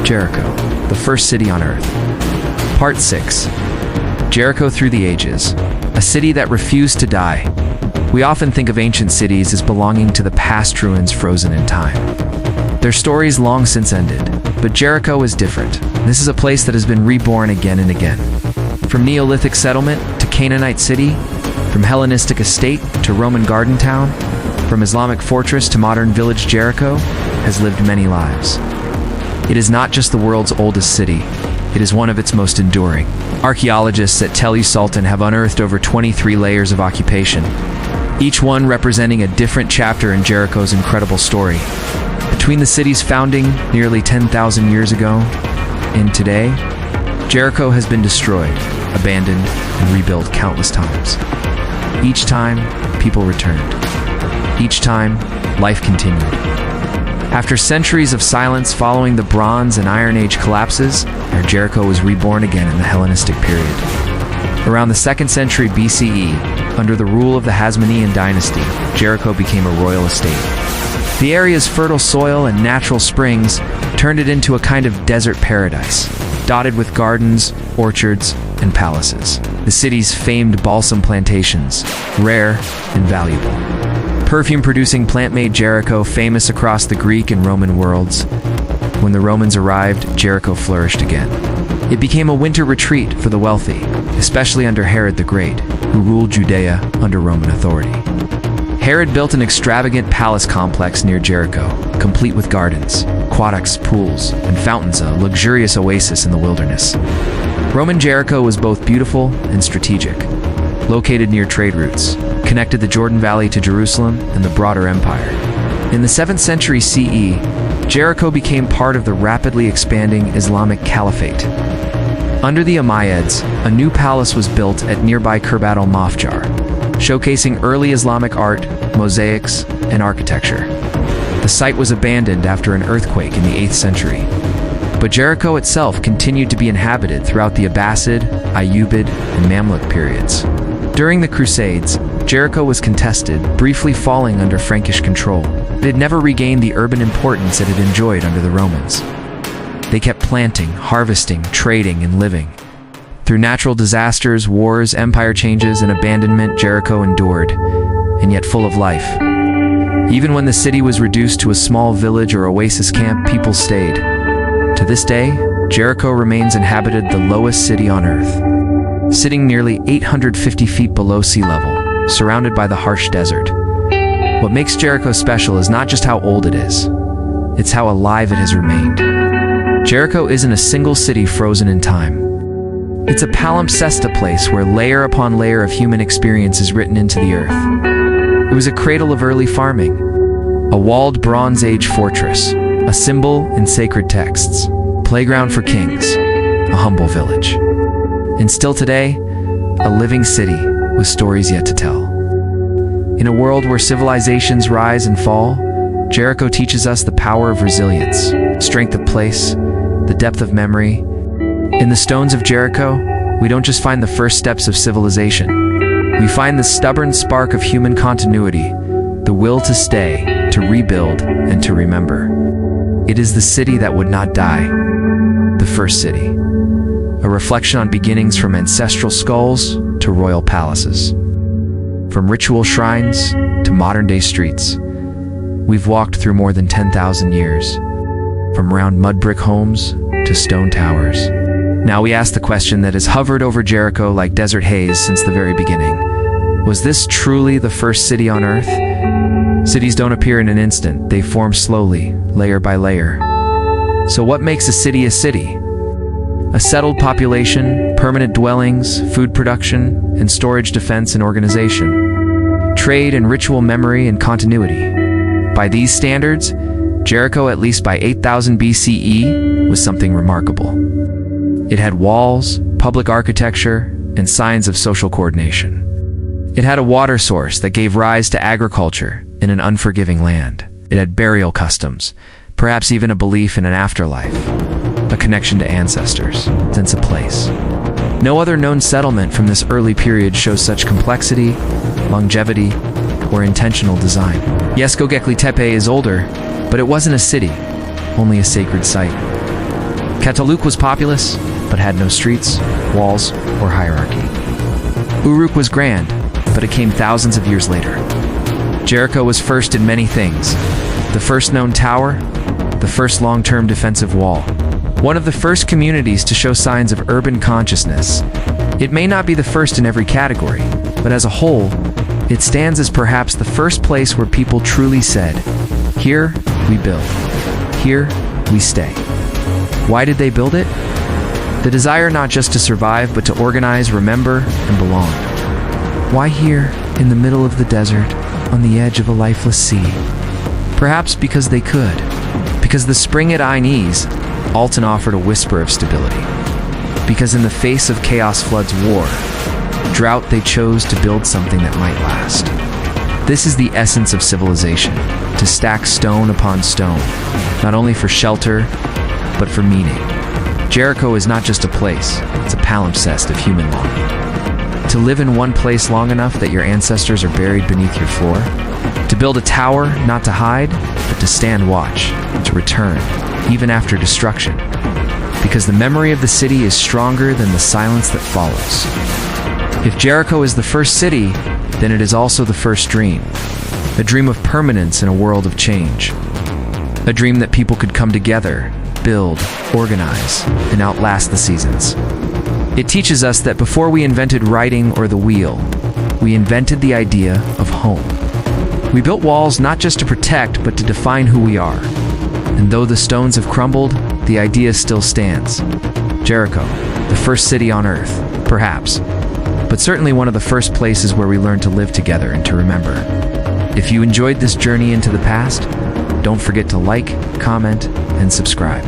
Jericho, the first city on earth. Part 6. Jericho through the ages, a city that refused to die. We often think of ancient cities as belonging to the past ruins frozen in time. Their stories long since ended, but Jericho is different. This is a place that has been reborn again and again. From Neolithic settlement to Canaanite city, from Hellenistic estate to Roman garden town, from Islamic fortress to modern village, Jericho has lived many lives. It is not just the world's oldest city, it is one of its most enduring. Archaeologists at Tell Sultan have unearthed over 23 layers of occupation, each one representing a different chapter in Jericho's incredible story. Between the city's founding nearly 10,000 years ago and today, Jericho has been destroyed, abandoned, and rebuilt countless times. Each time, people returned. Each time, life continued. After centuries of silence following the Bronze and Iron Age collapses, Jericho was reborn again in the Hellenistic period. Around the 2nd century BCE, under the rule of the Hasmonean dynasty, Jericho became a royal estate. The area's fertile soil and natural springs turned it into a kind of desert paradise, dotted with gardens, orchards, and palaces. The city's famed balsam plantations, rare and valuable. Perfume-producing plant made Jericho famous across the Greek and Roman worlds. When the Romans arrived, Jericho flourished again. It became a winter retreat for the wealthy, especially under Herod the Great, who ruled Judea under Roman authority. Herod built an extravagant palace complex near Jericho, complete with gardens, aqueducts, pools, and fountains, a luxurious oasis in the wilderness. Roman Jericho was both beautiful and strategic. Located near trade routes, connected the Jordan Valley to Jerusalem and the broader empire. In the 7th century CE, Jericho became part of the rapidly expanding Islamic Caliphate. Under the Umayyads, a new palace was built at nearby Khirbat al-Mafjar, showcasing early Islamic art, mosaics, and architecture. The site was abandoned after an earthquake in the 8th century, but Jericho itself continued to be inhabited throughout the Abbasid, Ayyubid, and Mamluk periods. During the Crusades, Jericho was contested, briefly falling under Frankish control. It had never regained the urban importance it had enjoyed under the Romans. They kept planting, harvesting, trading, and living. Through natural disasters, wars, empire changes, and abandonment, Jericho endured, and yet full of life. Even when the city was reduced to a small village or oasis camp, people stayed. To this day, Jericho remains inhabited, the lowest city on earth, sitting nearly 850 feet below sea level, surrounded by the harsh desert. What makes Jericho special is not just how old it is, it's how alive it has remained. Jericho isn't a single city frozen in time. It's a palimpsesta place where layer upon layer of human experience is written into the earth. It was a cradle of early farming, a walled Bronze Age fortress, a symbol in sacred texts, playground for kings, a humble village. And still today, a living city with stories yet to tell. In a world where civilizations rise and fall, Jericho teaches us the power of resilience, strength of place, the depth of memory. In the stones of Jericho, we don't just find the first steps of civilization. We find the stubborn spark of human continuity, the will to stay, to rebuild, and to remember. It is the city that would not die, the first city. A reflection on beginnings from ancestral skulls to royal palaces. From ritual shrines to modern-day streets, we've walked through more than 10,000 years. From round mud-brick homes to stone towers. Now we ask the question that has hovered over Jericho like desert haze since the very beginning. Was this truly the first city on earth? Cities don't appear in an instant, they form slowly, layer by layer. So what makes a city a city? A settled population, permanent dwellings, food production, and storage, defense and organization. Trade and ritual memory and continuity. By these standards, Jericho, at least by 8000 BCE, was something remarkable. It had walls, public architecture, and signs of social coordination. It had a water source that gave rise to agriculture in an unforgiving land. It had burial customs, perhaps even a belief in an afterlife, a connection to ancestors, sense of place. No other known settlement from this early period shows such complexity, longevity, or intentional design. Yes, Göbekli Tepe is older, but it wasn't a city, only a sacred site. Cataluk was populous, but had no streets, walls, or hierarchy. Uruk was grand, but it came thousands of years later. Jericho was first in many things. The first known tower, the first long-term defensive wall, one of the first communities to show signs of urban consciousness. It may not be the first in every category, but as a whole, it stands as perhaps the first place where people truly said, "Here we build. Here we stay." Why did they build it? The desire not just to survive, but to organize, remember, and belong. Why here, in the middle of the desert, on the edge of a lifeless sea? Perhaps because they could. Because the spring at Inez, Alton offered a whisper of stability. Because in the face of chaos, floods, war, drought, they chose to build something that might last. This is the essence of civilization, to stack stone upon stone, not only for shelter, but for meaning. Jericho is not just a place, it's a palimpsest of human longing. To live in one place long enough that your ancestors are buried beneath your floor. To build a tower, not to hide, but to stand watch, to return, even after destruction. Because the memory of the city is stronger than the silence that follows. If Jericho is the first city, then it is also the first dream. A dream of permanence in a world of change. A dream that people could come together, build, organize, and outlast the seasons. It teaches us that before we invented writing or the wheel, we invented the idea of home. We built walls not just to protect, but to define who we are. And though the stones have crumbled, the idea still stands. Jericho, the first city on earth, perhaps, but certainly one of the first places where we learned to live together and to remember. If you enjoyed this journey into the past, don't forget to like, comment, and subscribe.